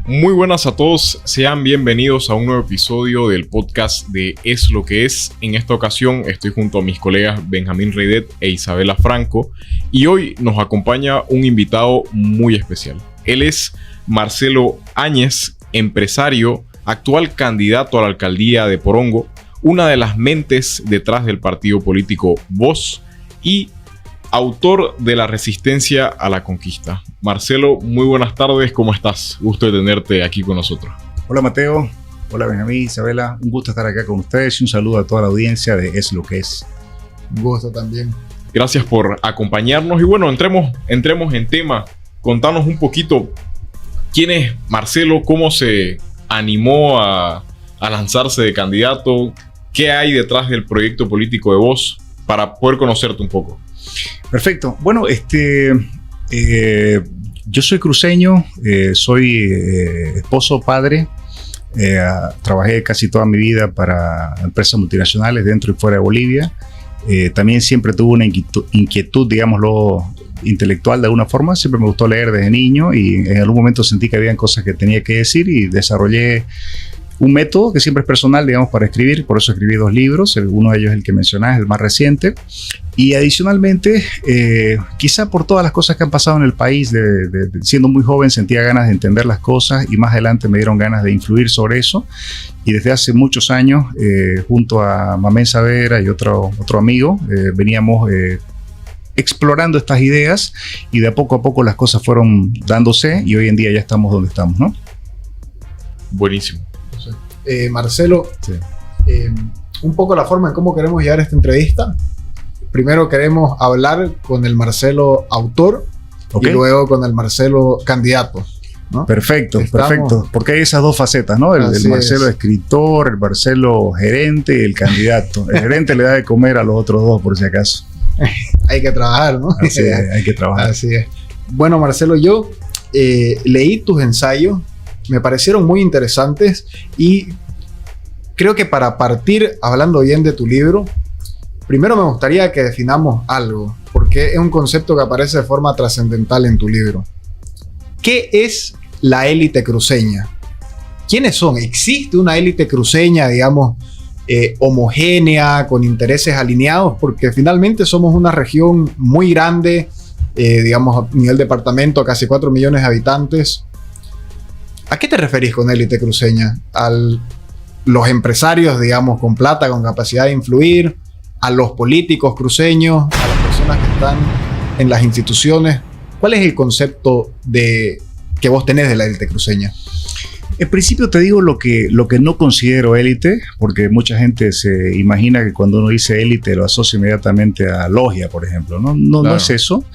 Muy buenas a todos, sean bienvenidos a un nuevo episodio del podcast de Es lo que es. En esta ocasión estoy junto a mis colegas Benjamín Reidet e Isabela Franco y hoy nos acompaña un invitado muy especial. Él es Marcelo Áñez, empresario, actual candidato a la alcaldía de Porongo, una de las mentes detrás del partido político Voz y autor de La Resistencia a la Conquista. Marcelo, muy buenas tardes, ¿cómo estás? Gusto de tenerte aquí con nosotros. Hola Mateo, hola Benjamín, Isabela, un gusto estar acá con ustedes y un saludo a toda la audiencia de Es lo que es. Un gusto también. Gracias por acompañarnos y bueno, entremos en tema. Contanos un poquito quién es Marcelo, cómo se animó a lanzarse de candidato, qué hay detrás del proyecto político de Voz para poder conocerte un poco. Perfecto. Bueno, yo soy cruceño, soy esposo, padre. Trabajé casi toda mi vida para empresas multinacionales dentro y fuera de Bolivia. También siempre tuve una inquietud, digámoslo, intelectual de alguna forma. Siempre me gustó leer desde niño y en algún momento sentí que habían cosas que tenía que decir y desarrollé un método que siempre es personal, digamos, para escribir. Por eso escribí 2 libros. Uno de ellos es el que mencionás, el más reciente. Y adicionalmente, quizá por todas las cosas que han pasado en el país, siendo muy joven sentía ganas de entender las cosas y más adelante me dieron ganas de influir sobre eso. Y desde hace muchos años, junto a Mamén Saavedra y otro amigo, veníamos explorando estas ideas y de a poco las cosas fueron dándose y hoy en día ya estamos donde estamos, ¿no? Buenísimo. Marcelo, sí. Un poco la forma en cómo queremos llevar esta entrevista. Primero queremos hablar con el Marcelo autor, okay, y luego con el Marcelo candidato, ¿no? Perfecto. Porque hay esas 2 facetas, ¿no? El Marcelo escritor, el Marcelo gerente y el candidato. El gerente le da de comer a los otros 2 por si acaso. Hay que trabajar, ¿no? Así es, hay que trabajar. Así es. Bueno, Marcelo, yo leí tus ensayos. Me parecieron muy interesantes y creo que para partir hablando bien de tu libro, primero me gustaría que definamos algo, porque es un concepto que aparece de forma trascendental en tu libro. ¿Qué es la élite cruceña? ¿Quiénes son? ¿Existe una élite cruceña, digamos, homogénea, con intereses alineados? Porque finalmente somos una región muy grande, digamos, a nivel departamento, casi 4 millones de habitantes. ¿A qué te referís con élite cruceña? ¿A los empresarios, digamos, con plata, con capacidad de influir? ¿A los políticos cruceños? ¿A las personas que están en las instituciones? ¿Cuál es el concepto que vos tenés de la élite cruceña? En principio te digo lo que no considero élite, porque mucha gente se imagina que cuando uno dice élite lo asocia inmediatamente a logia, por ejemplo. No, claro. No es eso.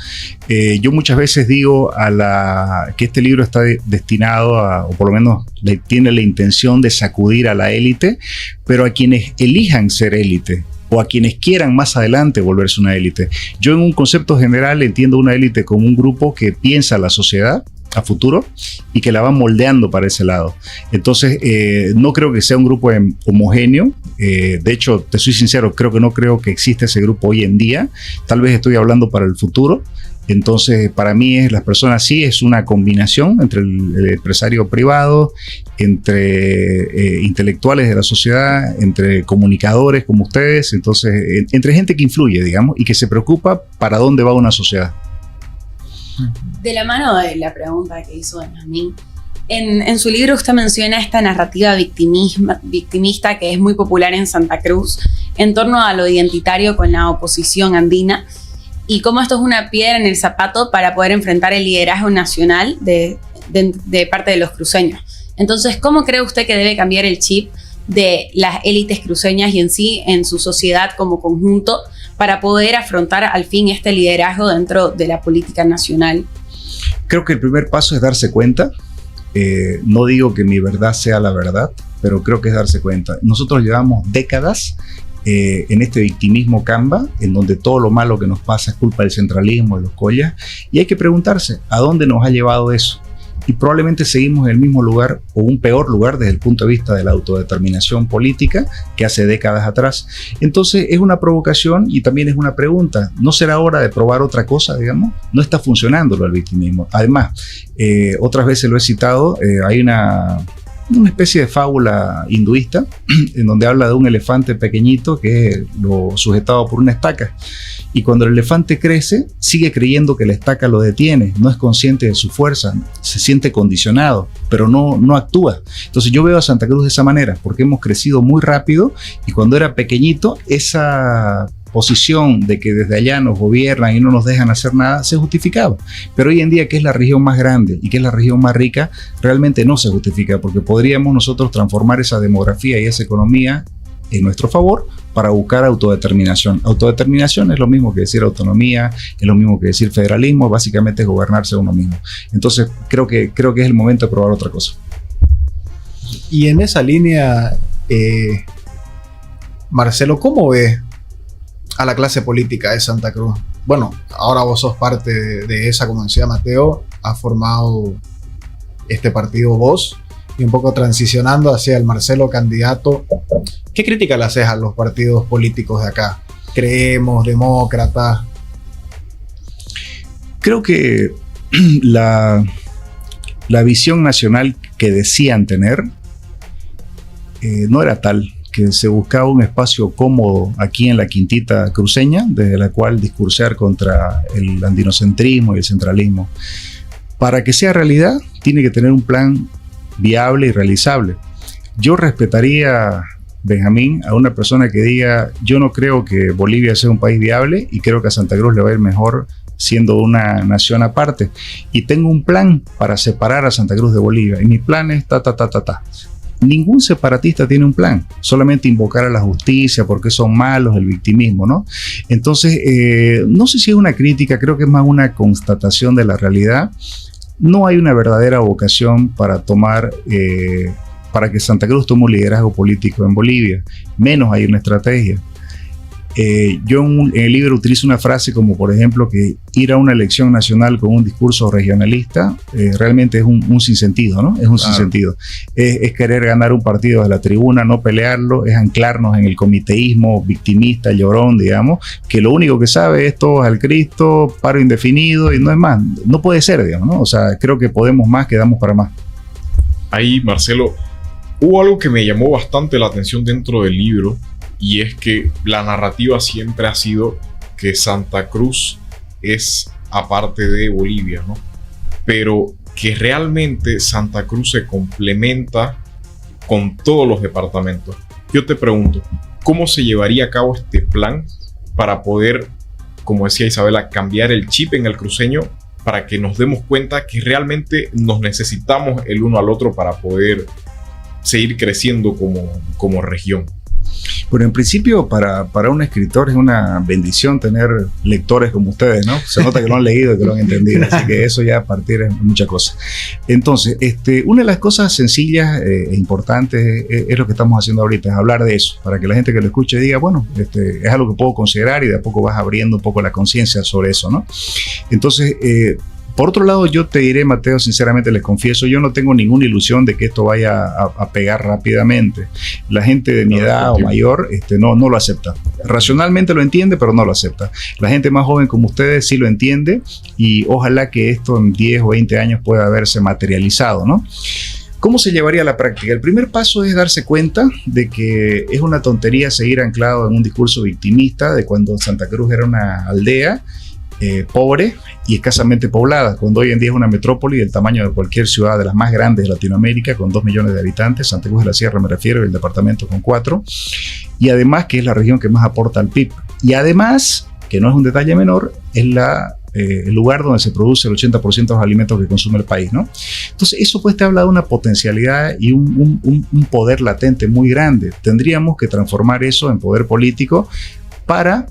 Yo muchas veces digo que este libro está destinado o por lo menos tiene la intención de sacudir a la élite, pero a quienes elijan ser élite o a quienes quieran más adelante volverse una élite. Yo en un concepto general entiendo una élite como un grupo que piensa la sociedad a futuro y que la va moldeando para ese lado. Entonces, no creo que sea un grupo homogéneo. De hecho, te soy sincero, no creo que exista ese grupo hoy en día. Tal vez estoy hablando para el futuro. Entonces, para mí las personas sí es una combinación entre el empresario privado, entre intelectuales de la sociedad, entre comunicadores como ustedes, entonces, entre gente que influye, digamos, y que se preocupa para dónde va una sociedad. De la mano de la pregunta que hizo Benjamín, en su libro usted menciona esta narrativa victimista que es muy popular en Santa Cruz en torno a lo identitario con la oposición andina y cómo esto es una piedra en el zapato para poder enfrentar el liderazgo nacional de parte de los cruceños. Entonces, ¿cómo cree usted que debe cambiar el chip de las élites cruceñas y en sí, en su sociedad como conjunto, para poder afrontar al fin este liderazgo dentro de la política nacional? Creo que el primer paso es darse cuenta. No digo que mi verdad sea la verdad, pero creo que es darse cuenta. Nosotros llevamos décadas en este victimismo Canva, en donde todo lo malo que nos pasa es culpa del centralismo, de los collas, y hay que preguntarse, ¿a dónde nos ha llevado eso? y probablemente seguimos en el mismo lugar o un peor lugar desde el punto de vista de la autodeterminación política que hace décadas atrás. Entonces es una provocación y también es una pregunta. ¿No será hora de probar otra cosa, digamos? No está funcionando lo del victimismo. Además, otras veces lo he citado, hay una especie de fábula hinduista en donde habla de un elefante pequeñito que es lo sujetado por una estaca, y cuando el elefante crece sigue creyendo que la estaca lo detiene, no es consciente de su fuerza, se siente condicionado, pero no actúa. Entonces yo veo a Santa Cruz de esa manera, porque hemos crecido muy rápido y cuando era pequeñito esa posición de que desde allá nos gobiernan y no nos dejan hacer nada, se justificaba. Pero hoy en día, que es la región más grande y que es la región más rica, realmente no se justifica, porque podríamos nosotros transformar esa demografía y esa economía en nuestro favor para buscar autodeterminación. Autodeterminación es lo mismo que decir autonomía, es lo mismo que decir federalismo, básicamente es gobernarse a uno mismo. Entonces creo que es el momento de probar otra cosa. Y en esa línea, Marcelo, ¿cómo ves a la clase política de Santa Cruz? Bueno, ahora vos sos parte de esa, como decía Mateo, has formado este partido vos, y un poco transicionando hacia el Marcelo candidato. ¿Qué crítica le haces a los partidos políticos de acá? Creemos, Demócratas. Creo que la visión nacional que decían tener no era tal, que se buscaba un espacio cómodo aquí en la quintita cruceña, desde la cual discursar contra el andinocentrismo y el centralismo. Para que sea realidad, tiene que tener un plan viable y realizable. Yo respetaría, Benjamín, a una persona que diga: yo no creo que Bolivia sea un país viable y creo que a Santa Cruz le va a ir mejor siendo una nación aparte. Y tengo un plan para separar a Santa Cruz de Bolivia. Y mi plan es Ningún separatista tiene un plan, solamente invocar a la justicia porque son malos, el victimismo, ¿no? Entonces, no sé si es una crítica, creo que es más una constatación de la realidad. No hay una verdadera vocación para que Santa Cruz tome un liderazgo político en Bolivia, menos hay una estrategia. Yo en el libro utilizo una frase como, por ejemplo, que ir a una elección nacional con un discurso regionalista realmente es un sinsentido, ¿no? Es un sinsentido. Es querer ganar un partido de la tribuna, no pelearlo, es anclarnos en el comiteísmo victimista, llorón, digamos, que lo único que sabe es todos al Cristo, paro indefinido y no es más. No puede ser, digamos, ¿no? O sea, creo que podemos más, que damos para más. Ahí, Marcelo, hubo algo que me llamó bastante la atención dentro del libro, y es que la narrativa siempre ha sido que Santa Cruz es aparte de Bolivia, ¿no? Pero que realmente Santa Cruz se complementa con todos los departamentos. Yo te pregunto, ¿cómo se llevaría a cabo este plan para poder, como decía Isabela, cambiar el chip en el cruceño para que nos demos cuenta que realmente nos necesitamos el uno al otro para poder seguir creciendo como región? Bueno, en principio para un escritor es una bendición tener lectores como ustedes, ¿no? Se nota que lo han leído y que lo han entendido, así que eso ya a partir es mucha cosa. Entonces, una de las cosas sencillas e importantes es lo que estamos haciendo ahorita, es hablar de eso, para que la gente que lo escuche diga, bueno, es algo que puedo considerar, y de a poco vas abriendo un poco la conciencia sobre eso, ¿no? Entonces, por otro lado, yo te diré, Mateo, sinceramente les confieso, yo no tengo ninguna ilusión de que esto vaya a pegar rápidamente. La gente de mi edad o mayor no lo acepta. Racionalmente lo entiende, pero no lo acepta. La gente más joven como ustedes sí lo entiende, y ojalá que esto en 10 o 20 años pueda haberse materializado, ¿no? ¿Cómo se llevaría a la práctica? El primer paso es darse cuenta de que es una tontería seguir anclado en un discurso victimista de cuando Santa Cruz era una aldea pobre y escasamente poblada, cuando hoy en día es una metrópoli del tamaño de cualquier ciudad de las más grandes de Latinoamérica, con 2 millones de habitantes. Santa Cruz de la Sierra me refiero, y el departamento con 4, y además que es la región que más aporta al PIB, y además, que no es un detalle menor, es el lugar donde se produce el 80% de los alimentos que consume el país, ¿no? Entonces eso pues te habla de una potencialidad y un poder latente muy grande. Tendríamos que transformar eso en poder político para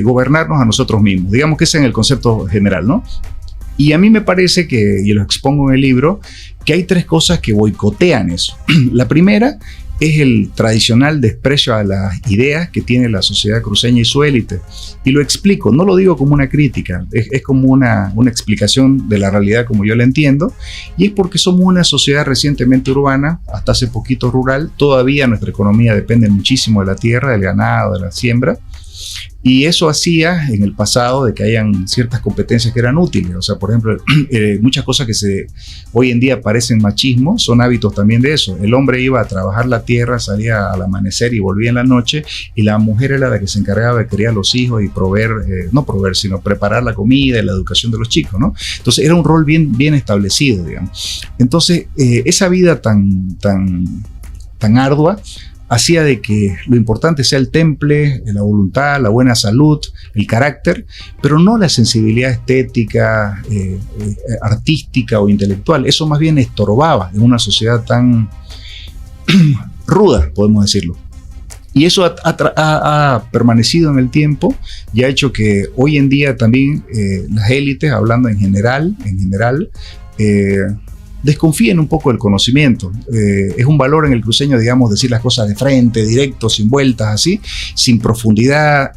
gobernarnos a nosotros mismos. Digamos que ese es el concepto general, ¿no? Y a mí me parece que, y lo expongo en el libro, que hay 3 cosas que boicotean eso. La primera es el tradicional desprecio a las ideas que tiene la sociedad cruceña y su élite. Y lo explico, no lo digo como una crítica, es como una explicación de la realidad como yo la entiendo, y es porque somos una sociedad recientemente urbana, hasta hace poquito rural, todavía nuestra economía depende muchísimo de la tierra, del ganado, de la siembra, y eso hacía en el pasado de que hayan ciertas competencias que eran útiles. O sea, por ejemplo, muchas cosas que hoy en día parecen machismo son hábitos también de eso. El hombre iba a trabajar la tierra, salía al amanecer y volvía en la noche, y la mujer era la que se encargaba de criar a los hijos y no proveer, sino preparar la comida y la educación de los chicos, ¿no? Entonces era un rol bien establecido, digamos. Entonces, esa vida tan ardua hacía de que lo importante sea el temple, la voluntad, la buena salud, el carácter, pero no la sensibilidad estética, artística o intelectual. Eso más bien estorbaba en una sociedad tan ruda, podemos decirlo. Y eso ha permanecido en el tiempo y ha hecho que hoy en día también las élites, hablando en general, desconfíen un poco del conocimiento. Es un valor en el cruceño, digamos, decir las cosas de frente, directo, sin vueltas, así, sin profundidad,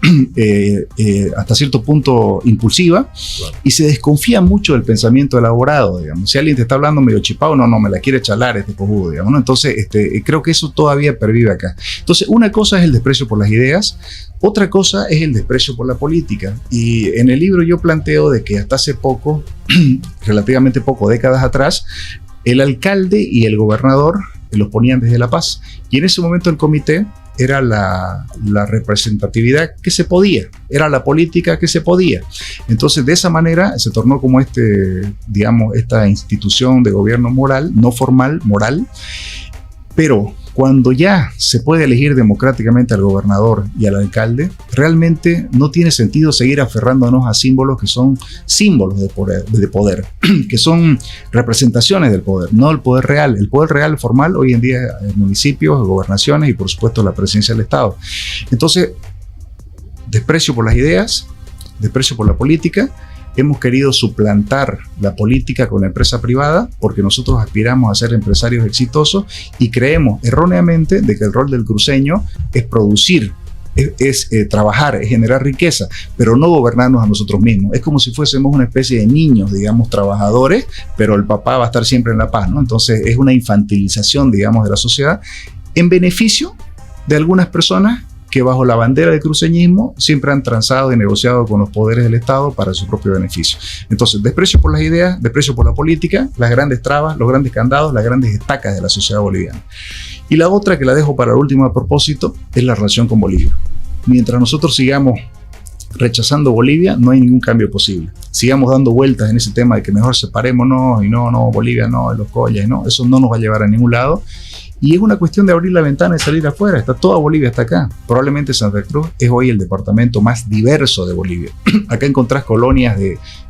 hasta cierto punto impulsiva, claro. Y se desconfía mucho del pensamiento elaborado, digamos. Si alguien te está hablando medio chipado, no me la quiere chalar este cojudo, digamos, ¿no? Entonces, creo que eso todavía pervive acá. Entonces, una cosa es el desprecio por las ideas, otra cosa es el desprecio por la política. Y en el libro yo planteo de que hasta hace poco, relativamente poco, décadas atrás, el alcalde y el gobernador los ponían desde La Paz. Y en ese momento el comité era la representatividad que se podía, era la política que se podía. Entonces, de esa manera se tornó como esta institución de gobierno moral, no formal, moral. Pero cuando ya se puede elegir democráticamente al gobernador y al alcalde, realmente no tiene sentido seguir aferrándonos a símbolos que son símbolos de poder, que son representaciones del poder, no el poder real. El poder real formal hoy en día es municipios, gobernaciones y por supuesto la presidencia del Estado. Entonces, desprecio por las ideas, desprecio por la política. Hemos querido suplantar la política con la empresa privada porque nosotros aspiramos a ser empresarios exitosos y creemos erróneamente de que el rol del cruceño es producir, es trabajar, es generar riqueza, pero no gobernarnos a nosotros mismos. Es como si fuésemos una especie de niños, digamos, trabajadores, pero el papá va a estar siempre en La Paz, ¿no? Entonces es una infantilización, digamos, de la sociedad en beneficio de algunas personas que bajo la bandera del cruceñismo siempre han transado y negociado con los poderes del Estado para su propio beneficio. Entonces, desprecio por las ideas, desprecio por la política, las grandes trabas, los grandes candados, las grandes estacas de la sociedad boliviana. Y la otra que la dejo para el último a propósito es la relación con Bolivia. Mientras nosotros sigamos rechazando Bolivia, no hay ningún cambio posible. Sigamos dando vueltas en ese tema de que mejor separémonos y no, Bolivia no, los collas, no, eso no nos va a llevar a ningún lado. Y es una cuestión de abrir la ventana y salir afuera. Toda Bolivia está acá. Probablemente Santa Cruz es hoy el departamento más diverso de Bolivia. Acá encontrás colonias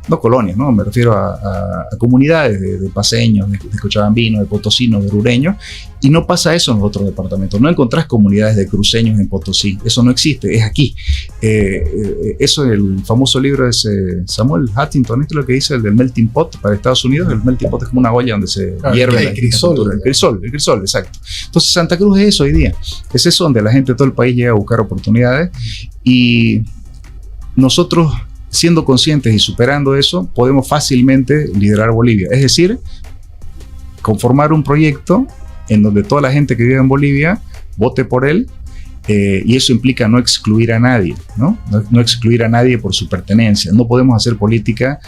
me refiero a comunidades de paseños, de cochabambinos, de potosinos, de rureños, y no pasa eso en los otros departamentos. No encontrás comunidades de cruceños en Potosí. Eso no existe, es aquí. Eso es el famoso libro de Samuel Huntington, esto es lo que dice el del melting pot para Estados Unidos. El melting pot es como una olla donde se hierve el crisol. El crisol, exacto. Entonces Santa Cruz es eso hoy día. Es eso donde la gente de todo el país llega a buscar oportunidades, y nosotros, siendo conscientes y superando eso, podemos fácilmente liderar Bolivia. Es decir, conformar un proyecto en donde toda la gente que vive en Bolivia vote por él, y eso implica no excluir a nadie, ¿no? No excluir a nadie por su pertenencia. No podemos hacer política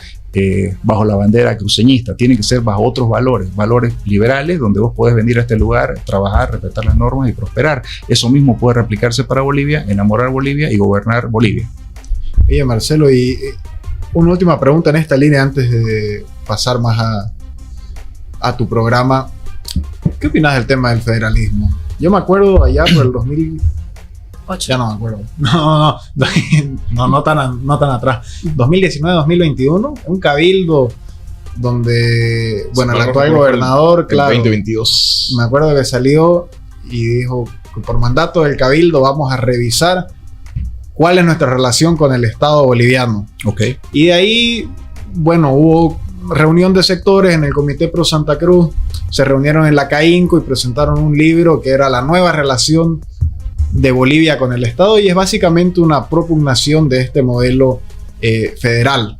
bajo la bandera cruceñista. Tiene que ser bajo otros valores liberales, donde vos podés venir a este lugar, trabajar, respetar las normas y prosperar. Eso mismo puede replicarse para Bolivia, enamorar Bolivia y gobernar Bolivia. Oye, Marcelo, y una última pregunta en esta línea antes de pasar más a tu programa. ¿Qué opinas del tema del federalismo? Yo me acuerdo allá por el 2008. Ya no me acuerdo. No tan atrás. 2019-2021, un cabildo donde, bueno, el actual gobernador, claro, 2022. Me acuerdo que salió y dijo que por mandato del cabildo vamos a revisar cuál es nuestra relación con el Estado boliviano. Okay. Y de ahí, bueno, hubo reunión de sectores en el Comité Pro Santa Cruz, se reunieron en la CAINCO y presentaron un libro que era La nueva relación de Bolivia con el Estado, y es básicamente una propugnación de este modelo federal.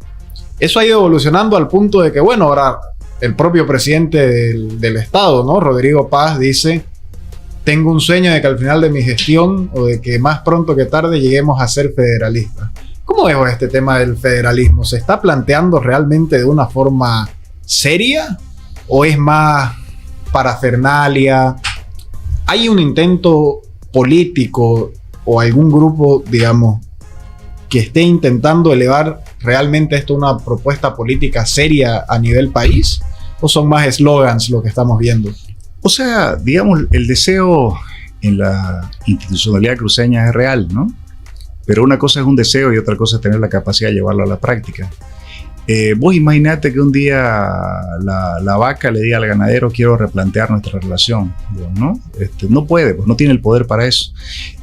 Eso ha ido evolucionando al punto de que, bueno, ahora el propio presidente del Estado, ¿no? Rodrigo Paz, dice: tengo un sueño de que al final de mi gestión, o de que más pronto que tarde, lleguemos a ser federalistas. ¿Cómo veo este tema del federalismo? ¿Se está planteando realmente de una forma seria o es más parafernalia? ¿Hay un intento político o algún grupo, digamos, que esté intentando elevar realmente esto a una propuesta política seria a nivel país? ¿O son más eslogans lo que estamos viendo? O sea, digamos, el deseo en la institucionalidad cruceña es real, ¿no? Pero una cosa es un deseo y otra cosa es tener la capacidad de llevarlo a la práctica. Vos imaginate que un día la vaca le diga al ganadero: quiero replantear nuestra relación, ¿no? No puede, pues no tiene el poder para eso.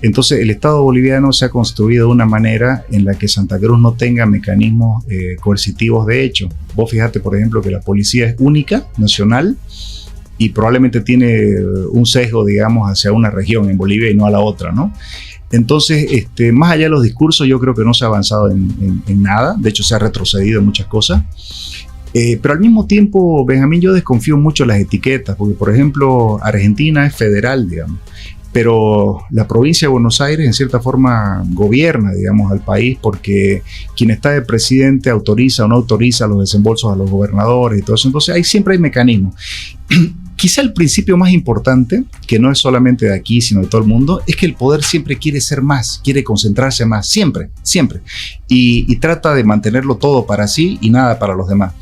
Entonces el Estado boliviano se ha construido de una manera en la que Santa Cruz no tenga mecanismos coercitivos de hecho. Vos fíjate, por ejemplo, que la policía es única, nacional, y probablemente tiene un sesgo, digamos, hacia una región en Bolivia y no a la otra, ¿no? Entonces, más allá de los discursos, yo creo que no se ha avanzado en nada. De hecho, se ha retrocedido en muchas cosas. Pero al mismo tiempo, Benjamín, yo desconfío mucho de las etiquetas, porque, por ejemplo, Argentina es federal, digamos, pero la provincia de Buenos Aires, en cierta forma, gobierna, digamos, al país, porque quien está de presidente autoriza o no autoriza los desembolsos a los gobernadores y todo eso. Entonces, siempre hay mecanismos. Quizá el principio más importante, que no es solamente de aquí, sino de todo el mundo, es que el poder siempre quiere ser más, quiere concentrarse más, siempre, siempre. Y trata de mantenerlo todo para sí y nada para los demás.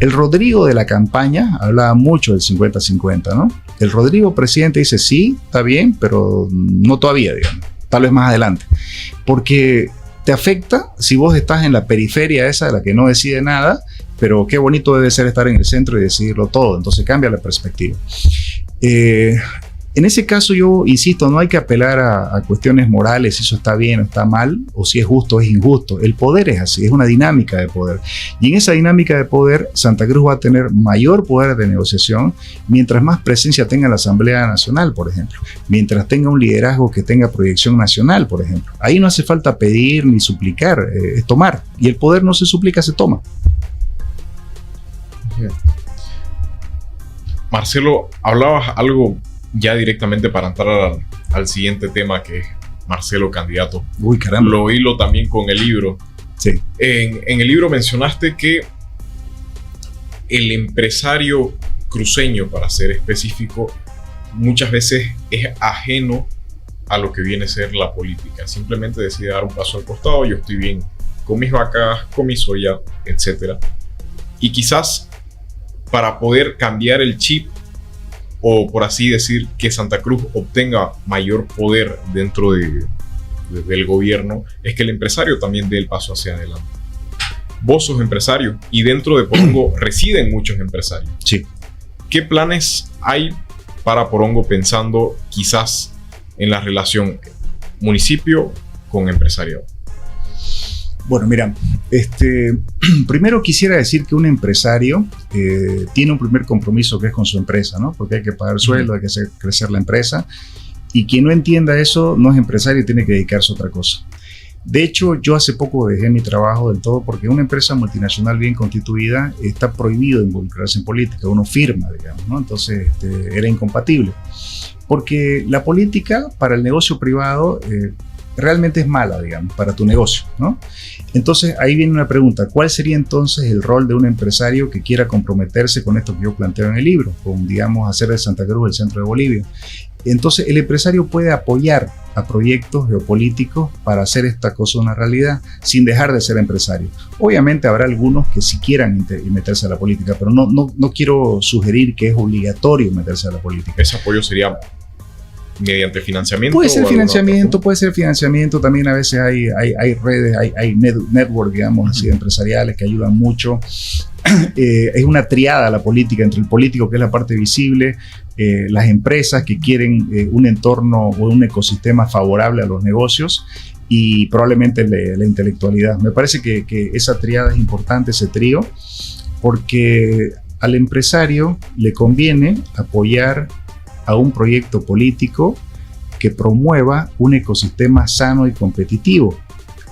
El Rodrigo de la campaña hablaba mucho del 50-50, ¿no? El Rodrigo presidente dice: sí, está bien, pero no todavía, digamos, tal vez más adelante. Porque te afecta si vos estás en la periferia esa de la que no decide nada, pero qué bonito debe ser estar en el centro y decidirlo todo. Entonces cambia la perspectiva. En ese caso yo insisto, no hay que apelar a cuestiones morales, si eso está bien o está mal, o si es justo o es injusto. El poder es así, es una dinámica de poder. Y en esa dinámica de poder, Santa Cruz va a tener mayor poder de negociación mientras más presencia tenga la Asamblea Nacional, por ejemplo. Mientras tenga un liderazgo que tenga proyección nacional, por ejemplo. Ahí no hace falta pedir ni suplicar, es tomar. Y el poder no se suplica, se toma. Marcelo, hablabas algo ya directamente para entrar al siguiente tema, que es Marcelo candidato. Uy, caramba. Lo hilo también con el libro. Sí. En el libro mencionaste que el empresario cruceño, para ser específico, muchas veces es ajeno a lo que viene a ser la política. Simplemente decide dar un paso al costado: yo estoy bien con mis vacas, con mi soya, etc. Y quizás para poder cambiar el chip, o por así decir, que Santa Cruz obtenga mayor poder dentro del gobierno, es que el empresario también dé el paso hacia adelante. Vos sos empresario y dentro de Porongo residen muchos empresarios. Sí. ¿Qué planes hay para Porongo pensando quizás en la relación municipio con empresariado? Bueno, mira, primero quisiera decir que un empresario tiene un primer compromiso, que es con su empresa, ¿no? Porque hay que pagar sueldo, hay que hacer crecer la empresa, y quien no entienda eso no es empresario y tiene que dedicarse a otra cosa. De hecho, yo hace poco dejé mi trabajo del todo porque una empresa multinacional bien constituida está prohibido involucrarse en política, uno firma, digamos, ¿no? Entonces era incompatible. Porque la política para el negocio privado realmente es mala, digamos, para tu negocio, ¿no? Entonces ahí viene una pregunta: ¿cuál sería entonces el rol de un empresario que quiera comprometerse con esto que yo planteo en el libro, con, digamos, hacer de Santa Cruz el centro de Bolivia? Entonces el empresario puede apoyar a proyectos geopolíticos para hacer esta cosa una realidad sin dejar de ser empresario. Obviamente habrá algunos que sí quieran meterse a la política, pero no quiero sugerir que es obligatorio meterse a la política. ¿Ese apoyo sería mediante financiamiento? Puede ser financiamiento, también a veces hay redes, hay network, digamos, así, empresariales que ayudan mucho. Es una triada la política, entre el político, que es la parte visible, las empresas que quieren un entorno o un ecosistema favorable a los negocios, y probablemente la intelectualidad. Me parece que esa triada es importante, ese trío. Porque al empresario le conviene apoyar a un proyecto político que promueva un ecosistema sano y competitivo.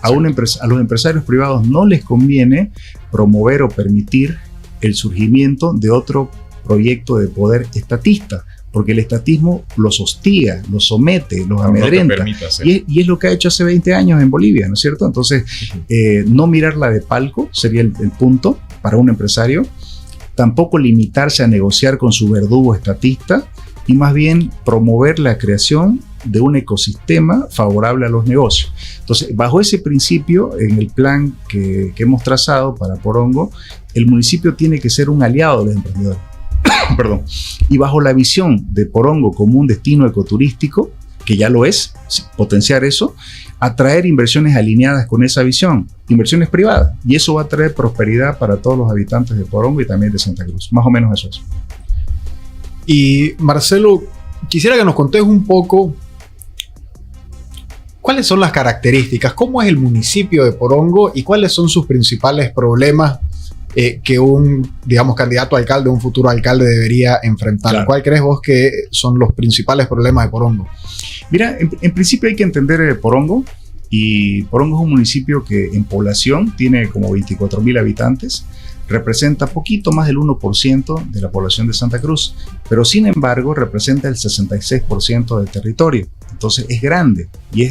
A los empresarios privados no les conviene promover o permitir el surgimiento de otro proyecto de poder estatista, porque el estatismo los hostiga, los somete, los amedrenta. Y es lo que ha hecho hace 20 años en Bolivia, ¿no es cierto? Entonces, no mirarla de palco sería el punto para un empresario. Tampoco limitarse a negociar con su verdugo estatista, y más bien promover la creación de un ecosistema favorable a los negocios. Entonces, bajo ese principio, en el plan que hemos trazado para Porongo, el municipio tiene que ser un aliado de los emprendedores. Perdón. Y bajo la visión de Porongo como un destino ecoturístico, que ya lo es, potenciar eso, atraer inversiones alineadas con esa visión, inversiones privadas, y eso va a traer prosperidad para todos los habitantes de Porongo y también de Santa Cruz. Más o menos eso es. Y Marcelo, quisiera que nos contes un poco cuáles son las características, cómo es el municipio de Porongo y cuáles son sus principales problemas que un, digamos, candidato a alcalde, un futuro alcalde debería enfrentar. Claro. ¿Cuál crees vos que son los principales problemas de Porongo? Mira, en principio hay que entender Porongo, y Porongo es un municipio que en población tiene como 24,000 habitantes, representa poquito más del 1% de la población de Santa Cruz, pero sin embargo representa el 66% del territorio. Entonces es grande y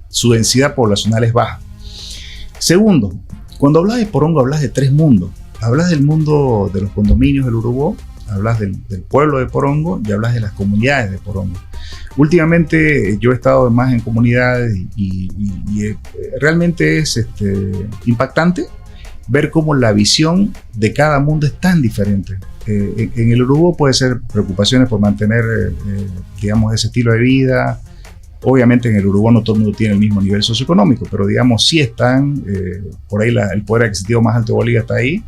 su densidad poblacional es baja. Segundo, cuando hablas de Porongo hablas de tres mundos. Hablas del mundo de los condominios del Urubó, hablas del pueblo de Porongo y hablas de las comunidades de Porongo. Últimamente yo he estado más en comunidades y realmente es impactante ver cómo la visión de cada mundo es tan diferente. En el Urubó puede ser preocupaciones por mantener, digamos, ese estilo de vida. Obviamente en el Urubó no todo el mundo tiene el mismo nivel socioeconómico, pero digamos sí están, por ahí el poder adquisitivo más alto de Bolivia está ahí.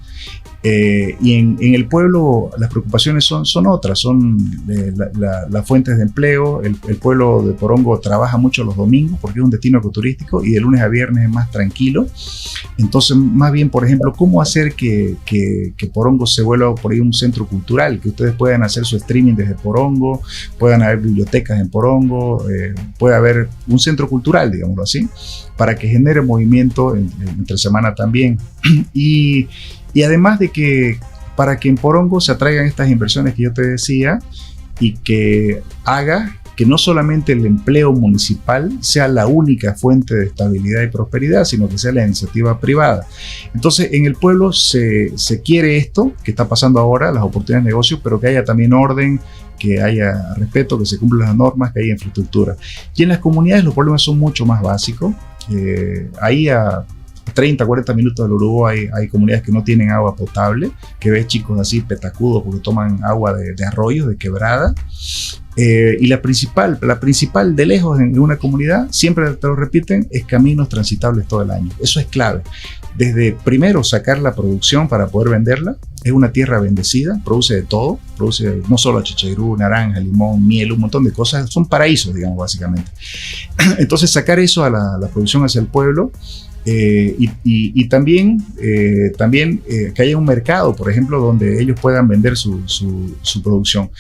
Y en el pueblo las preocupaciones son otras, son las fuentes de empleo. El pueblo de Porongo trabaja mucho los domingos porque es un destino ecoturístico y de lunes a viernes es más tranquilo. Entonces, más bien, por ejemplo, ¿cómo hacer que Porongo se vuelva por ahí un centro cultural? Que ustedes puedan hacer su streaming desde Porongo, puedan haber bibliotecas en Porongo, puede haber un centro cultural, digámoslo así, para que genere movimiento entre semana también. Y además de que para que en Porongo se atraigan estas inversiones que yo te decía y que haga que no solamente el empleo municipal sea la única fuente de estabilidad y prosperidad, sino que sea la iniciativa privada. Entonces, en el pueblo se quiere esto que está pasando ahora, las oportunidades de negocio, pero que haya también orden, que haya respeto, que se cumplan las normas, que haya infraestructura. Y en las comunidades los problemas son mucho más básicos. Ahí a 30, 40 minutos del Urubó hay comunidades que no tienen agua potable, que ves chicos así petacudos porque toman agua de arroyos, de quebrada. Y la principal de lejos en una comunidad, siempre te lo repiten, es caminos transitables todo el año. Eso es clave. Desde primero sacar la producción para poder venderla. Es una tierra bendecida, produce de todo, produce no solo chichairú, naranja, limón, miel, un montón de cosas, son paraísos, digamos, básicamente. Entonces sacar eso a la producción hacia el pueblo. Y también que haya un mercado, por ejemplo, donde ellos puedan vender su producción.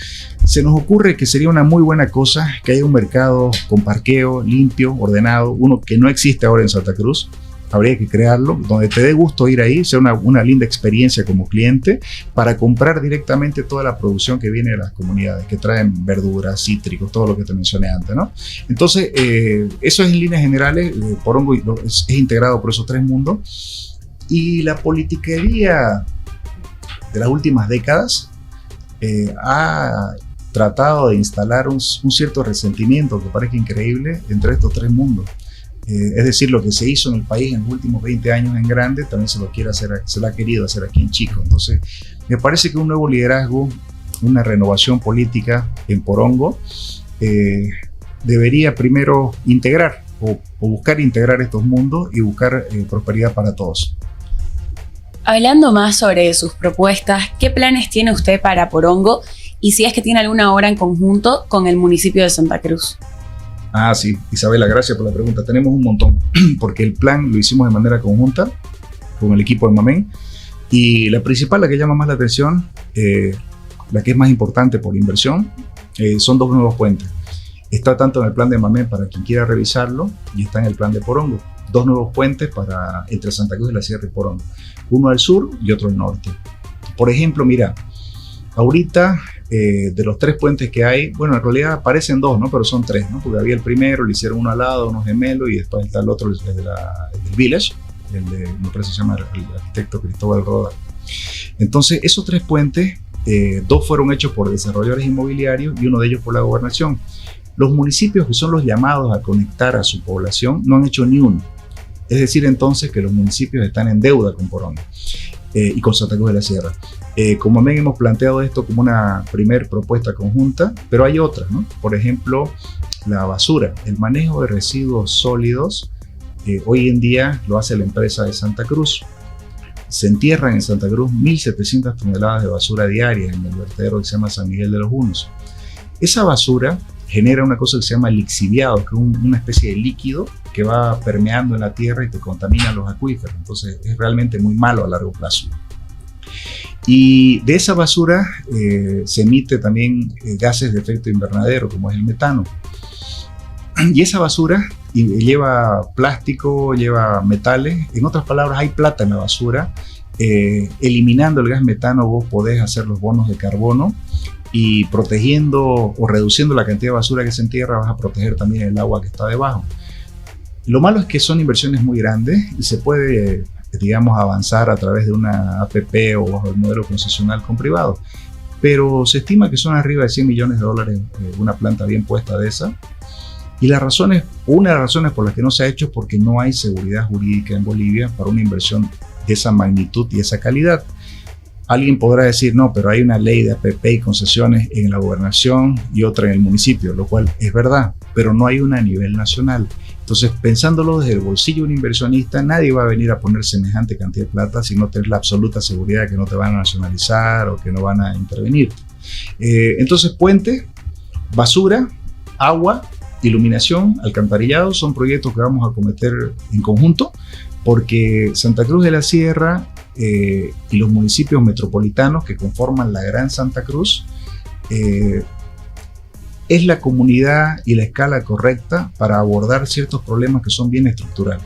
Se nos ocurre que sería una muy buena cosa que haya un mercado con parqueo limpio, ordenado, uno que no existe ahora en Santa Cruz. Habría que crearlo, donde te dé gusto ir ahí, sea una linda experiencia como cliente para comprar directamente toda la producción que viene de las comunidades, que traen verduras, cítricos, todo lo que te mencioné antes, ¿no? Entonces, eso es en líneas generales. Porongo es integrado por esos tres mundos. Y la politiquería de las últimas décadas ha tratado de instalar un cierto resentimiento que parece increíble entre estos tres mundos. Es decir, lo que se hizo en el país en los últimos 20 años en grande, también se lo ha querido hacer aquí en chico. Entonces, me parece que un nuevo liderazgo, una renovación política en Porongo, debería primero integrar o buscar integrar estos mundos y buscar prosperidad para todos. Hablando más sobre sus propuestas, ¿qué planes tiene usted para Porongo? Y si es que tiene alguna obra en conjunto con el municipio de Santa Cruz. Ah, sí, Isabela, gracias por la pregunta. Tenemos un montón, porque el plan lo hicimos de manera conjunta con el equipo de Mamén Y la principal, la que llama más la atención, la que es más importante por inversión, son 2 nuevos puentes. Está tanto en el plan de Mamé para quien quiera revisarlo y está en el plan de Porongo. 2 nuevos puentes entre Santa Cruz de la Sierra y Porongo. Uno al sur y otro al norte. Por ejemplo, mira, ahorita de los 3 puentes que hay, bueno, en realidad parecen 2, ¿no? Pero son 3, ¿no? Porque había el primero, le hicieron uno al lado, unos gemelos, y después está el otro, el del Village, me parece que se llama el arquitecto Cristóbal Roda. Entonces, esos 3 puentes, 2 fueron hechos por desarrolladores inmobiliarios y uno de ellos por la gobernación. Los municipios que son los llamados a conectar a su población no han hecho ni uno. Es decir, entonces, que los municipios están en deuda con Porongo y con Santa Cruz de la Sierra. Como ven, hemos planteado esto como una primer propuesta conjunta, pero hay otras, ¿no? Por ejemplo, la basura, el manejo de residuos sólidos, hoy en día lo hace la empresa de Santa Cruz. Se entierran en Santa Cruz 1.700 toneladas de basura diaria en el vertedero que se llama San Miguel de los Unos. Esa basura genera una cosa que se llama lixiviado, que es una especie de líquido que va permeando en la tierra y te contamina los acuíferos. Entonces es realmente muy malo a largo plazo. Y de esa basura se emite también gases de efecto invernadero, como es el metano. Y esa basura lleva plástico, lleva metales. En otras palabras, hay plata en la basura. Eliminando el gas metano, vos podés hacer los bonos de carbono, y protegiendo o reduciendo la cantidad de basura que se entierra, vas a proteger también el agua que está debajo. Lo malo es que son inversiones muy grandes y se puede, digamos, avanzar a través de una APP o bajo el modelo concesional con privados. Pero se estima que son arriba de $100 millones una planta bien puesta de esa. Y una de las razones por las que no se ha hecho es porque no hay seguridad jurídica en Bolivia para una inversión de esa magnitud y esa calidad. Alguien podrá decir, no, pero hay una ley de APP y concesiones en la gobernación y otra en el municipio, lo cual es verdad, pero no hay una a nivel nacional. Entonces, pensándolo desde el bolsillo de un inversionista, nadie va a venir a poner semejante cantidad de plata si no tener la absoluta seguridad de que no te van a nacionalizar o que no van a intervenir. Entonces, puente, basura, agua, iluminación, alcantarillado, son proyectos que vamos a acometer en conjunto, porque Santa Cruz de la Sierra y los municipios metropolitanos que conforman la Gran Santa Cruz es la comunidad y la escala correcta para abordar ciertos problemas que son bien estructurales.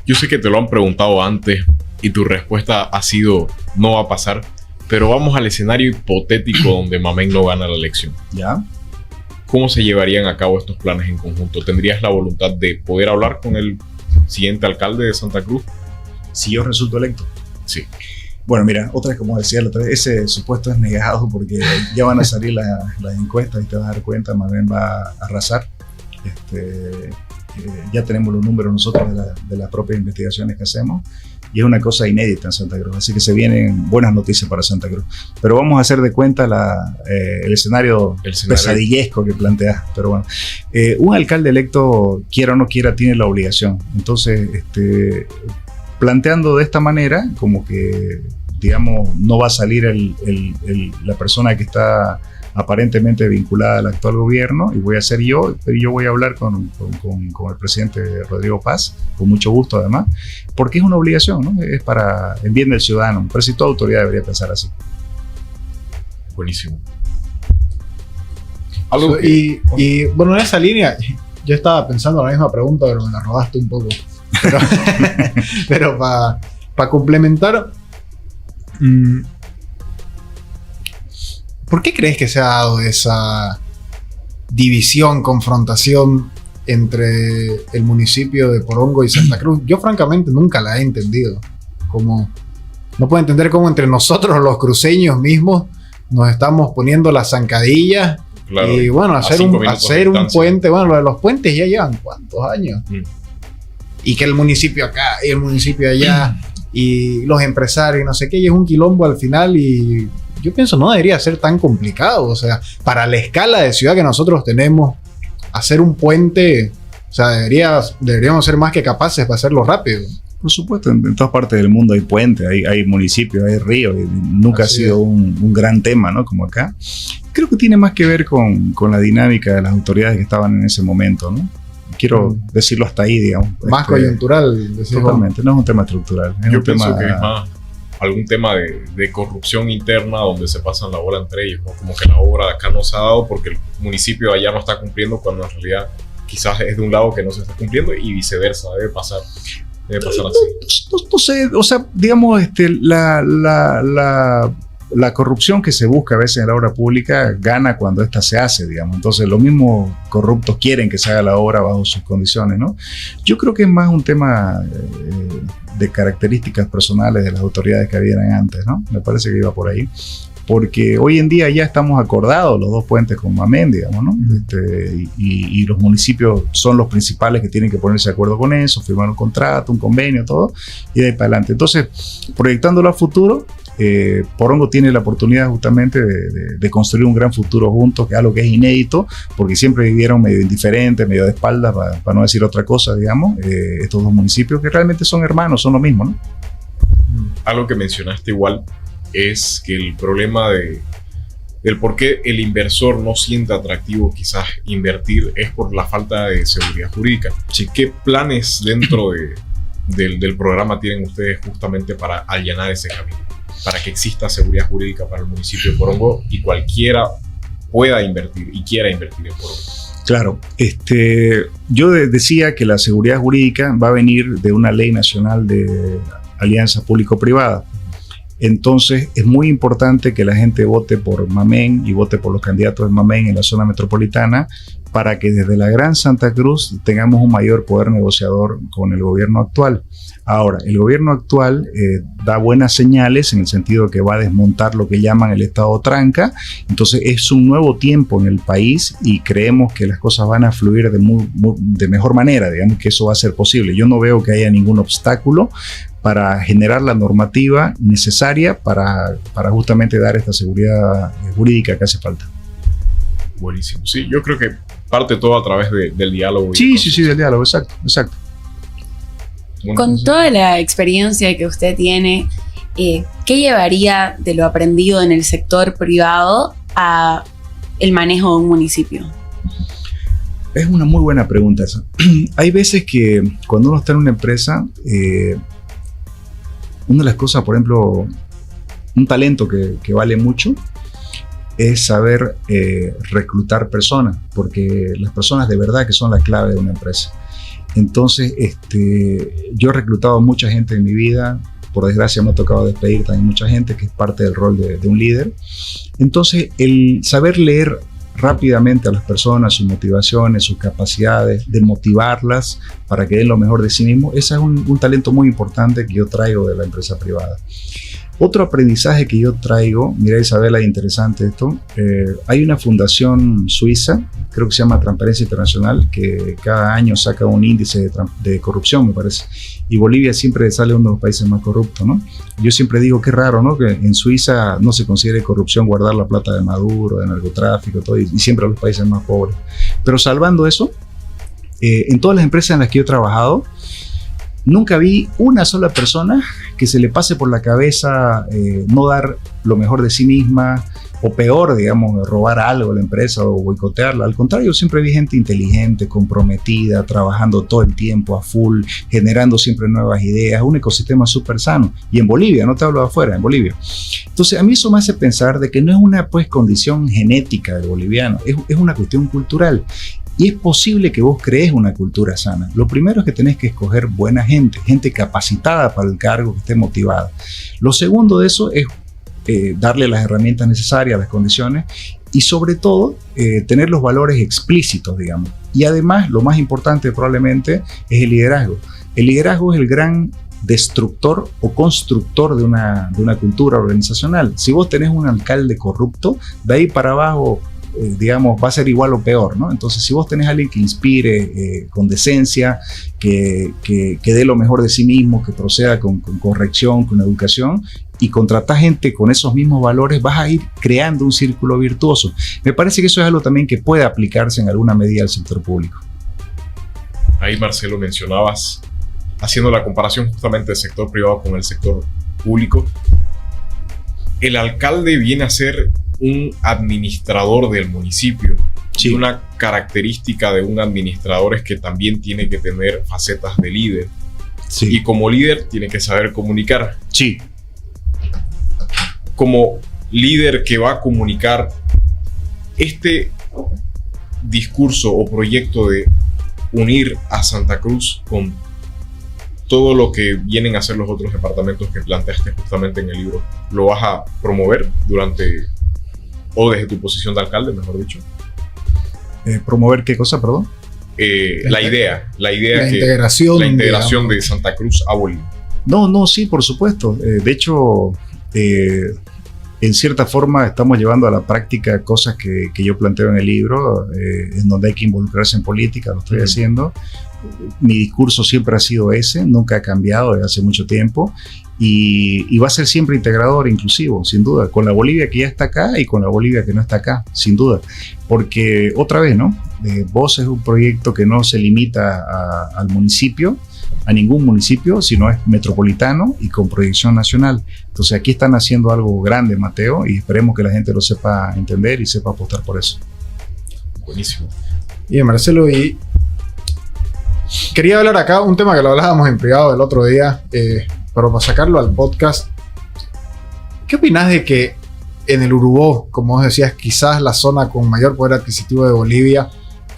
Yo sé que te lo han preguntado antes y tu respuesta ha sido no va a pasar, pero vamos al escenario hipotético donde Mamén no gana la elección. ¿Ya? ¿Cómo se llevarían a cabo estos planes en conjunto? ¿Tendrías la voluntad de poder hablar con el siguiente alcalde de Santa Cruz? Si yo resulto electo. Sí. Bueno, mira, otra vez, como decía la otra vez, ese supuesto es negado porque ya van a salir las encuestas y te vas a dar cuenta, Mamén va a arrasar. Ya tenemos los números nosotros de las propias investigaciones que hacemos y es una cosa inédita en Santa Cruz, así que se vienen buenas noticias para Santa Cruz. Pero vamos a hacer de cuenta el escenario pesadillesco que planteas. Pero bueno, un alcalde electo, quiera o no quiera, tiene la obligación. Entonces, planteando de esta manera, como que, digamos, no va a salir la persona que está aparentemente vinculada al actual gobierno, y voy a ser yo, pero yo voy a hablar con el presidente Rodrigo Paz, con mucho gusto además, porque es una obligación, ¿no? Es para el bien del ciudadano. Me parece que toda autoridad debería pensar así. Buenísimo. Y bueno, en esa línea, yo estaba pensando la misma pregunta, pero me la robaste un poco. Pero para complementar, ¿por qué crees que se ha dado esa división, confrontación entre el municipio de Porongo y Santa Cruz? Yo francamente nunca la he entendido. No puedo entender cómo entre nosotros los cruceños mismos nos estamos poniendo las zancadillas. Claro, y bueno, hacer un puente. Bueno, lo de los puentes ya llevan ¿cuántos años? Y que el municipio acá y el municipio allá y los empresarios y no sé qué, y es un quilombo al final. Y yo pienso, no debería ser tan complicado. O sea, para la escala de ciudad que nosotros tenemos, hacer un puente, o sea, deberíamos ser más que capaces para hacerlo rápido. Por supuesto, en todas partes del mundo hay puentes, hay municipios, hay ríos, y nunca ha sido un gran tema, ¿no? Como acá. Creo que tiene más que ver con la dinámica de las autoridades que estaban en ese momento, ¿no? quiero decirlo hasta ahí, digamos. Más coyuntural. Totalmente, no es un tema estructural. Yo pienso que es más algún tema de corrupción interna donde se pasan la bola entre ellos, ¿no? Como que la obra de acá no se ha dado porque el municipio allá no está cumpliendo, cuando en realidad quizás es de un lado que no se está cumpliendo y viceversa, debe pasar así. No sé, o sea, digamos, la corrupción que se busca a veces en la obra pública gana cuando esta se hace, digamos. Entonces, los mismos corruptos quieren que se haga la obra bajo sus condiciones, ¿no? Yo creo que es más un tema de características personales de las autoridades que habían antes, ¿no? Me parece que iba por ahí. Porque hoy en día ya estamos acordados los dos puentes con Mamén, digamos, ¿no? Y los municipios son los principales que tienen que ponerse de acuerdo con eso, firmar un contrato, un convenio, todo, y de ahí para adelante. Entonces, proyectándolo a futuro, Porongo tiene la oportunidad justamente de construir un gran futuro juntos, que es algo que es inédito, porque siempre vivieron medio indiferentes, medio de espaldas, para no decir otra cosa, digamos, estos dos municipios que realmente son hermanos, son lo mismo, ¿no? Algo que mencionaste igual es que el problema del por qué el inversor no siente atractivo quizás invertir es por la falta de seguridad jurídica. ¿Qué planes dentro del programa tienen ustedes justamente para allanar ese camino? Para que exista seguridad jurídica para el municipio de Porongo y cualquiera pueda invertir y quiera invertir en Porongo. Claro, yo decía que la seguridad jurídica va a venir de una ley nacional de alianza público-privada. Entonces es muy importante que la gente vote por Mamén y vote por los candidatos de Mamén en la zona metropolitana para que desde la Gran Santa Cruz tengamos un mayor poder negociador con el gobierno actual. Ahora, el gobierno actual da buenas señales en el sentido de que va a desmontar lo que llaman el estado tranca. Entonces es un nuevo tiempo en el país y creemos que las cosas van a fluir de mejor manera, digamos que eso va a ser posible. Yo no veo que haya ningún obstáculo para generar la normativa necesaria para justamente dar esta seguridad jurídica que hace falta. Buenísimo. Sí, yo creo que parte todo a través del diálogo. Sí, del diálogo, exacto. Bueno, con toda la experiencia que usted tiene, ¿qué llevaría de lo aprendido en el sector privado a el manejo de un municipio? Es una muy buena pregunta esa. Hay veces que cuando uno está en una empresa, una de las cosas, por ejemplo, un talento que vale mucho es saber reclutar personas, porque las personas de verdad que son la clave de una empresa. Entonces, yo he reclutado mucha gente en mi vida, por desgracia me ha tocado despedir también mucha gente, que es parte del rol de un líder. Entonces, el saber leer rápidamente a las personas, sus motivaciones, sus capacidades, de motivarlas para que den lo mejor de sí mismos, ese es un talento muy importante que yo traigo de la empresa privada. Otro aprendizaje que yo traigo, mira Isabela, interesante esto, hay una fundación suiza, creo que se llama Transparencia Internacional, que cada año saca un índice de corrupción, me parece, y Bolivia siempre sale uno de los países más corruptos, ¿no? Yo siempre digo, qué raro, ¿no? Que en Suiza no se considere corrupción guardar la plata de Maduro, de narcotráfico, todo, y siempre a los países más pobres. Pero salvando eso, en todas las empresas en las que yo he trabajado, nunca vi una sola persona que se le pase por la cabeza no dar lo mejor de sí misma, o peor, digamos, robar algo a la empresa o boicotearla. Al contrario, siempre vi gente inteligente, comprometida, trabajando todo el tiempo a full, generando siempre nuevas ideas, un ecosistema súper sano. Y en Bolivia, no te hablo de afuera, en Bolivia. Entonces, a mí eso me hace pensar de que no es una condición genética del boliviano, es una cuestión cultural. Y es posible que vos crees una cultura sana. Lo primero es que tenés que escoger buena gente capacitada para el cargo, que esté motivada. Lo segundo de eso es darle las herramientas necesarias, las condiciones, y sobre todo tener los valores explícitos, digamos. Y además, lo más importante probablemente es el liderazgo. El liderazgo es el gran destructor o constructor de una cultura organizacional. Si vos tenés un alcalde corrupto, de ahí para abajo, digamos, va a ser igual o peor, ¿no? Entonces, si vos tenés a alguien que inspire con decencia, que dé lo mejor de sí mismo, que proceda con corrección, con educación, y contratás gente con esos mismos valores, vas a ir creando un círculo virtuoso. Me parece que eso es algo también que puede aplicarse en alguna medida al sector público. Ahí, Marcelo, mencionabas, haciendo la comparación justamente del sector privado con el sector público, el alcalde viene a ser un administrador del municipio. Sí. Y una característica de un administrador es que también tiene que tener facetas de líder. Sí. Y como líder tiene que saber comunicar. Sí. Como líder que va a comunicar este discurso o proyecto de unir a Santa Cruz con todo lo que vienen a hacer los otros departamentos que planteaste justamente en el libro, ¿lo vas a promover durante o desde tu posición de alcalde, mejor dicho? ¿Promover qué cosa, perdón? La idea La que integración, la integración digamos, de Santa Cruz a Bolivia. No, sí, por supuesto. De hecho, en cierta forma estamos llevando a la práctica cosas que yo planteo en el libro, en donde hay que involucrarse en política, lo estoy haciendo. Mi discurso siempre ha sido ese, nunca ha cambiado desde hace mucho tiempo y va a ser siempre integrador, inclusivo, sin duda, con la Bolivia que ya está acá y con la Bolivia que no está acá, sin duda. Porque otra vez, ¿no? VOZ es un proyecto que no se limita al municipio, a ningún municipio, sino es metropolitano y con proyección nacional. Entonces aquí están haciendo algo grande, Mateo, y esperemos que la gente lo sepa entender y sepa apostar por eso. Buenísimo. Bien, Marcelo, y quería hablar acá un tema que lo hablábamos en privado el otro día, pero para sacarlo al podcast. ¿Qué opinás de que en el Urubó, como vos decías, quizás la zona con mayor poder adquisitivo de Bolivia,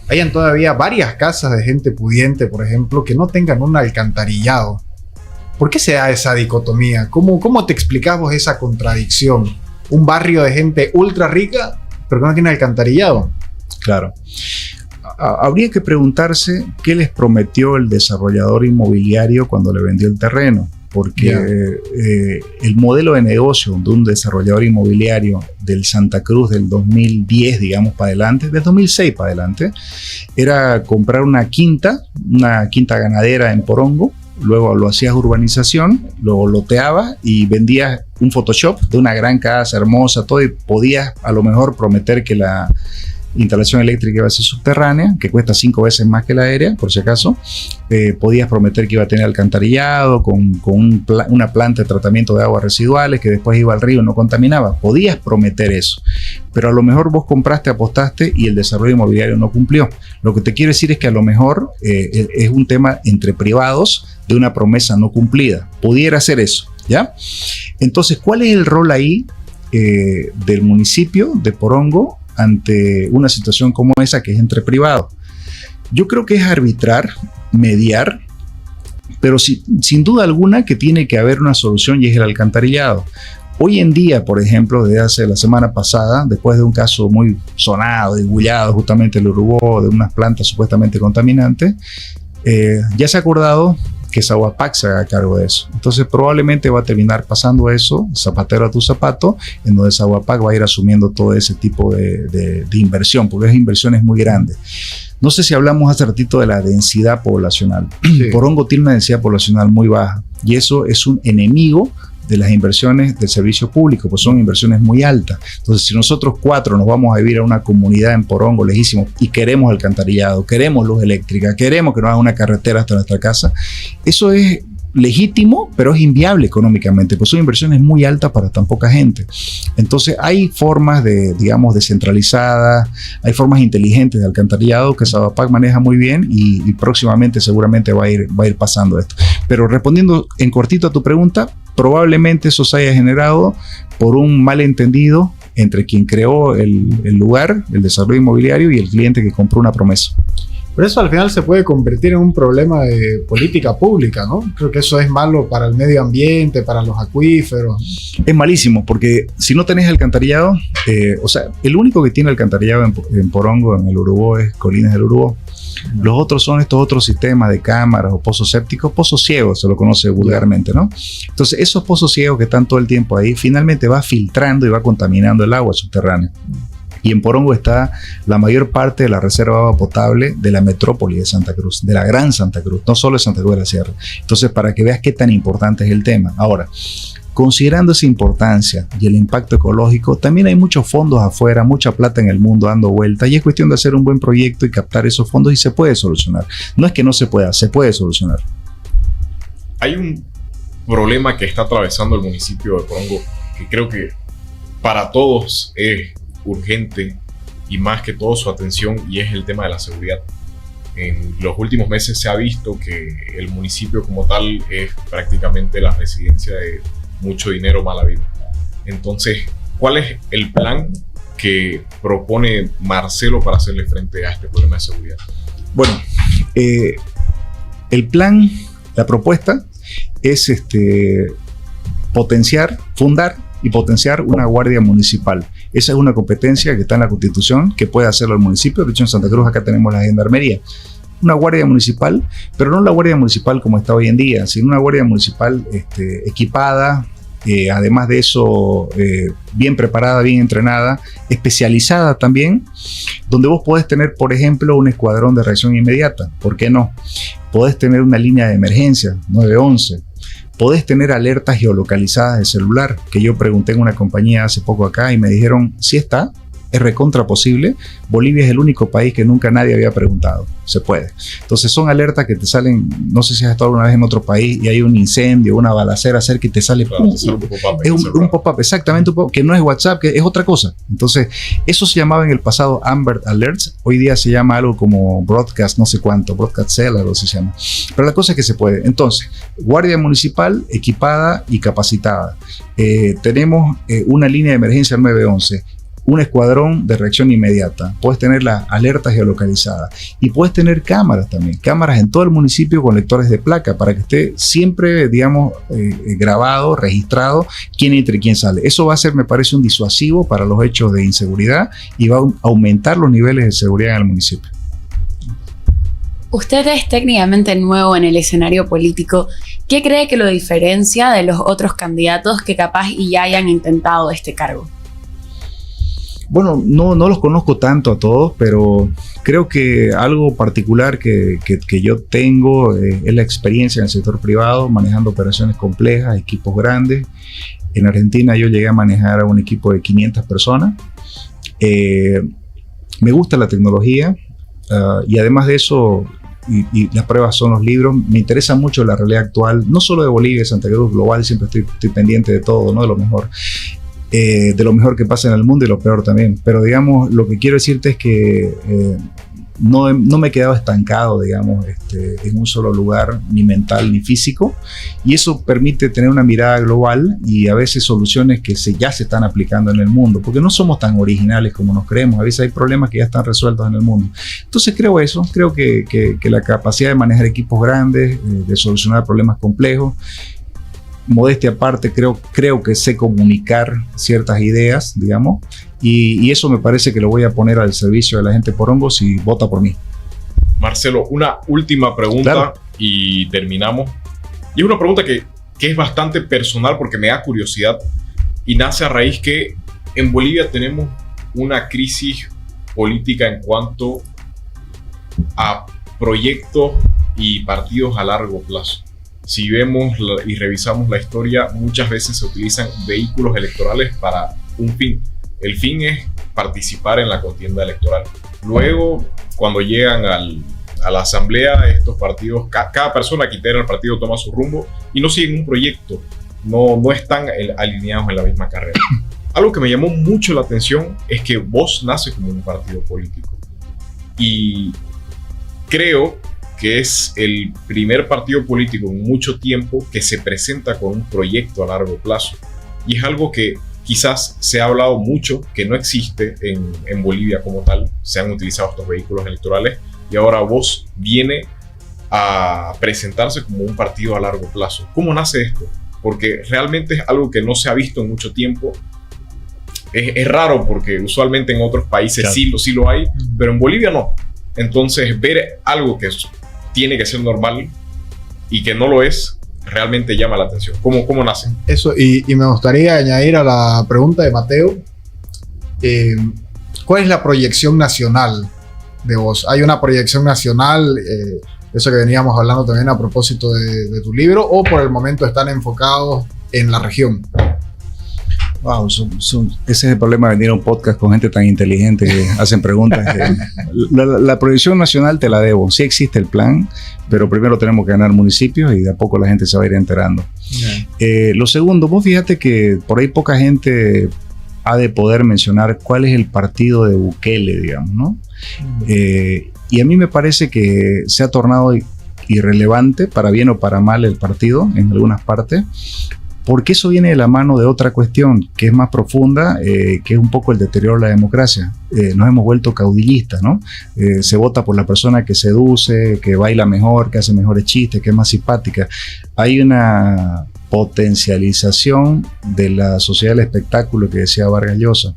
hayan todavía varias casas de gente pudiente, por ejemplo, que no tengan un alcantarillado? ¿Por qué se da esa dicotomía? ¿Cómo te explicás vos esa contradicción? Un barrio de gente ultra rica, pero que no tiene alcantarillado. Claro. Habría que preguntarse qué les prometió el desarrollador inmobiliario cuando le vendió el terreno, porque el modelo de negocio de un desarrollador inmobiliario del Santa Cruz del 2010, digamos, para adelante, del 2006 para adelante, era comprar una quinta ganadera en Porongo, luego lo hacías urbanización, lo loteabas y vendías un Photoshop de una gran casa hermosa, todo, y podías a lo mejor prometer que la instalación eléctrica iba a ser subterránea, que cuesta 5 veces más que la aérea, por si acaso. Podías prometer que iba a tener alcantarillado con una planta de tratamiento de aguas residuales que después iba al río y no contaminaba. Podías prometer eso, pero a lo mejor vos compraste, apostaste y el desarrollo inmobiliario no cumplió. Lo que te quiero decir es que a lo mejor es un tema entre privados de una promesa no cumplida. Pudiera ser eso, ¿ya? Entonces, ¿cuál es el rol ahí del municipio de Porongo ante una situación como esa que es entre privados? Yo creo que es arbitrar, mediar, pero sin duda alguna que tiene que haber una solución y es el alcantarillado. Hoy en día, por ejemplo, desde hace la semana pasada, después de un caso muy sonado, divulgado justamente el Urubó, de unas plantas supuestamente contaminantes, ya se ha acordado que Saguapac se haga cargo de eso. Entonces probablemente va a terminar pasando eso, zapatero a tu zapato, en donde Saguapac va a ir asumiendo todo ese tipo de inversión, porque es inversiones muy grandes. No sé si hablamos hace ratito de la densidad poblacional. Sí. Porongo tiene una densidad poblacional muy baja y eso es un enemigo de las inversiones del servicio público, pues son inversiones muy altas. Entonces, si nosotros 4 nos vamos a vivir a una comunidad en Porongo, lejísimo, y queremos alcantarillado, queremos luz eléctrica, queremos que nos hagan una carretera hasta nuestra casa, eso es legítimo, pero es inviable económicamente, pues son inversiones muy altas para tan poca gente. Entonces hay formas digamos, descentralizadas, hay formas inteligentes de alcantarillado que Saguapac maneja muy bien y próximamente seguramente va a ir pasando esto. Pero respondiendo en cortito a tu pregunta, probablemente eso se haya generado por un malentendido entre quien creó el lugar, el desarrollo inmobiliario, y el cliente que compró una promesa. Pero eso al final se puede convertir en un problema de política pública, ¿no? Creo que eso es malo para el medio ambiente, para los acuíferos. Es malísimo, porque si no tenés alcantarillado, o sea, el único que tiene alcantarillado en Porongo, en el Urubó, es Colinas del Urubó. Los otros son estos otros sistemas de cámaras o pozos sépticos, pozos ciegos, se lo conoce vulgarmente, ¿no? Entonces, esos pozos ciegos que están todo el tiempo ahí, finalmente va filtrando y va contaminando el agua subterránea. Y en Porongo está la mayor parte de la reserva de agua potable de la metrópoli de Santa Cruz, de la Gran Santa Cruz, no solo de Santa Cruz de la Sierra. Entonces, para que veas qué tan importante es el tema. Ahora, considerando esa importancia y el impacto ecológico, también hay muchos fondos afuera, mucha plata en el mundo dando vuelta, y es cuestión de hacer un buen proyecto y captar esos fondos y se puede solucionar. No es que no se pueda, se puede solucionar. Hay un problema que está atravesando el municipio de Porongo que creo que para todos es urgente y más que todo su atención, y es el tema de la seguridad. En los últimos meses se ha visto que el municipio como tal es prácticamente la residencia de mucho dinero mal habido. Entonces, ¿cuál es el plan que propone Marcelo para hacerle frente a este problema de seguridad? Bueno, el plan, la propuesta es fundar y potenciar una guardia municipal. Esa es una competencia que está en la Constitución, que puede hacerlo el municipio. De hecho, en Santa Cruz acá tenemos la gendarmería. Una guardia municipal, pero no la guardia municipal como está hoy en día, sino una guardia municipal equipada, además de eso, bien preparada, bien entrenada, especializada también, donde vos podés tener, por ejemplo, un escuadrón de reacción inmediata. ¿Por qué no? Podés tener una línea de emergencia, 911. Podés tener alertas geolocalizadas de celular, que yo pregunté en una compañía hace poco acá y me dijeron, sí está, es recontra posible. Bolivia es el único país que nunca nadie había preguntado. Se puede. Entonces son alertas que te salen, no sé si has estado alguna vez en otro país y hay un incendio, una balacera cerca y te sale, claro, ¡pum! Es un pop-up, exactamente, un pop-up, que no es WhatsApp, que es otra cosa. Entonces eso se llamaba en el pasado Amber Alerts, hoy día se llama algo como Broadcast, no sé cuánto, Broadcast Cell, algo se llama. Pero la cosa es que se puede. Entonces, guardia municipal equipada y capacitada. Tenemos una línea de emergencia 911. Un escuadrón de reacción inmediata, puedes tener la alerta geolocalizada y puedes tener cámaras también, cámaras en todo el municipio con lectores de placa para que esté siempre, digamos, grabado, registrado quién entra y quién sale. Eso va a ser, me parece, un disuasivo para los hechos de inseguridad y va a aumentar los niveles de seguridad en el municipio. Usted es técnicamente nuevo en el escenario político. ¿Qué cree que lo diferencia de los otros candidatos que capaz y ya hayan intentado este cargo? Bueno, no los conozco tanto a todos, pero creo que algo particular que yo tengo es la experiencia en el sector privado, manejando operaciones complejas, equipos grandes. En Argentina yo llegué a manejar a un equipo de 500 personas. Me gusta la tecnología y además de eso, y las pruebas son los libros, me interesa mucho la realidad actual, no solo de Bolivia y Santa Cruz, global, siempre estoy pendiente de todo, ¿no? De lo mejor. De lo mejor que pasa en el mundo y lo peor también. Pero digamos, lo que quiero decirte es que no me he quedado estancado, digamos, en un solo lugar, ni mental ni físico, y eso permite tener una mirada global y a veces soluciones que ya se están aplicando en el mundo, porque no somos tan originales como nos creemos. A veces hay problemas que ya están resueltos en el mundo. Entonces creo que la capacidad de manejar equipos grandes, de solucionar problemas complejos, modestia aparte, creo que sé comunicar ciertas ideas, digamos, y eso me parece que lo voy a poner al servicio de la gente porongo si vota por mí. Marcelo, una última pregunta, claro, y terminamos. Y es una pregunta que es bastante personal porque me da curiosidad y nace a raíz que en Bolivia tenemos una crisis política en cuanto a proyectos y partidos a largo plazo. Si vemos y revisamos la historia, muchas veces se utilizan vehículos electorales para un fin. El fin es participar en la contienda electoral. Luego, cuando llegan a la asamblea, estos partidos, cada persona que integra el partido toma su rumbo y no siguen un proyecto, no están alineados en la misma carrera. Algo que me llamó mucho la atención es que vos nace como un partido político. Y creo que es el primer partido político en mucho tiempo que se presenta con un proyecto a largo plazo. Y es algo que quizás se ha hablado mucho, que no existe en Bolivia como tal. Se han utilizado estos vehículos electorales y ahora vos viene a presentarse como un partido a largo plazo. ¿Cómo nace esto? Porque realmente es algo que no se ha visto en mucho tiempo. Es raro porque usualmente en otros países claro, sí lo hay, pero en Bolivia no. Entonces ver algo que tiene que ser normal y que no lo es, realmente llama la atención. ¿Cómo nace? Eso, y me gustaría añadir a la pregunta de Mateo, ¿cuál es la proyección nacional de vos? ¿Hay una proyección nacional, eso que veníamos hablando también a propósito de tu libro, o por el momento están enfocados en la región? Wow, ese es el problema de venir a un podcast con gente tan inteligente que hacen preguntas. La proyección nacional te la debo. Sí existe el plan, pero primero tenemos que ganar municipios y de a poco la gente se va a ir enterando. Yeah. Lo segundo, vos fíjate que por ahí poca gente ha de poder mencionar cuál es el partido de Bukele, digamos, ¿no? Y a mí me parece que se ha tornado irrelevante, para bien o para mal, el partido en algunas partes, porque eso viene de la mano de otra cuestión que es más profunda, que es un poco el deterioro de la democracia. Nos hemos vuelto caudillistas, ¿no? Se vota por la persona que seduce, que baila mejor, que hace mejores chistes, que es más simpática. Hay una potencialización de la sociedad del espectáculo que decía Vargas Llosa.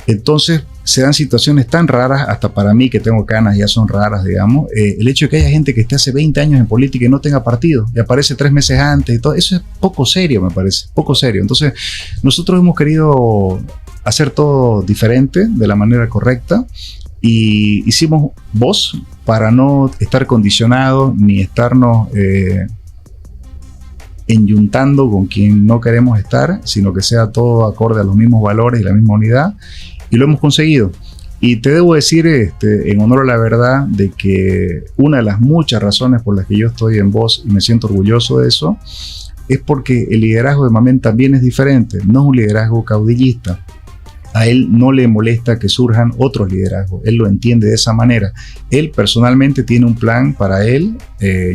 Entonces se dan situaciones tan raras, hasta para mí que tengo canas ya son raras, digamos, el hecho de que haya gente que esté hace 20 años en política y no tenga partido y aparece 3 meses antes y todo, eso es poco serio, me parece, poco serio. Entonces nosotros hemos querido hacer todo diferente, de la manera correcta, y hicimos voz para no estar condicionados ni estarnos enyuntando con quien no queremos estar, sino que sea todo acorde a los mismos valores y la misma unidad. Y lo hemos conseguido. Y te debo decir, en honor a la verdad, de que una de las muchas razones por las que yo estoy en Voz y me siento orgulloso de eso, es porque el liderazgo de Mamén también es diferente. No es un liderazgo caudillista. A él no le molesta que surjan otros liderazgos. Él lo entiende de esa manera. Él personalmente tiene un plan para él.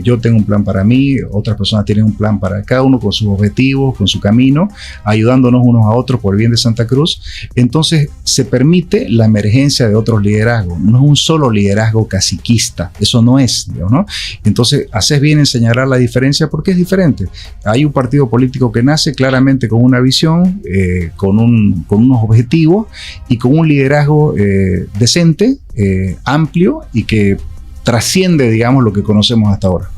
Yo tengo un plan para mí. Otras personas tienen un plan para cada uno con sus objetivos, con su camino, ayudándonos unos a otros por el bien de Santa Cruz. Entonces se permite la emergencia de otros liderazgos. No es un solo liderazgo caciquista. Eso no es, ¿no? Entonces haces bien en señalar la diferencia porque es diferente. Hay un partido político que nace claramente con una visión, con unos objetivos, y con un liderazgo decente, amplio y que trasciende, digamos, lo que conocemos hasta ahora.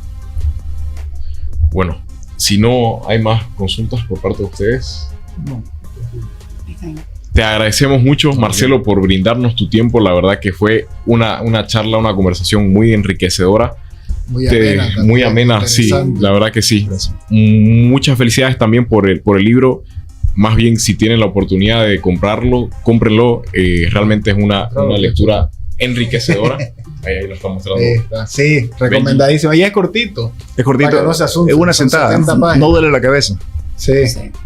Bueno, si no hay más consultas por parte de ustedes, No. te agradecemos mucho, Marcelo, por brindarnos tu tiempo. La verdad que fue una charla, una conversación muy enriquecedora. Muy amena, sí, la verdad que sí. Gracias. Muchas felicidades también por el libro. Más bien, si tienen la oportunidad de comprarlo, cómprenlo. Realmente es una lectura enriquecedora. Ahí lo está mostrando. Sí, recomendadísimo. Y es cortito. Es cortito, Para que no se asusten, es una son sentada, 70 páginas. no duele la cabeza. Sí.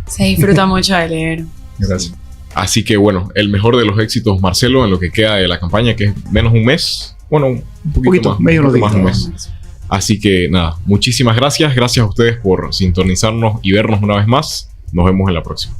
Se disfruta mucho de leer. Gracias. Así que bueno, el mejor de los éxitos, Marcelo, en lo que queda de la campaña, que es menos un mes. Bueno, un poquito más, medio un poquito unos más de un mes. Así que nada, muchísimas gracias. Gracias a ustedes por sintonizarnos y vernos una vez más. Nos vemos en la próxima.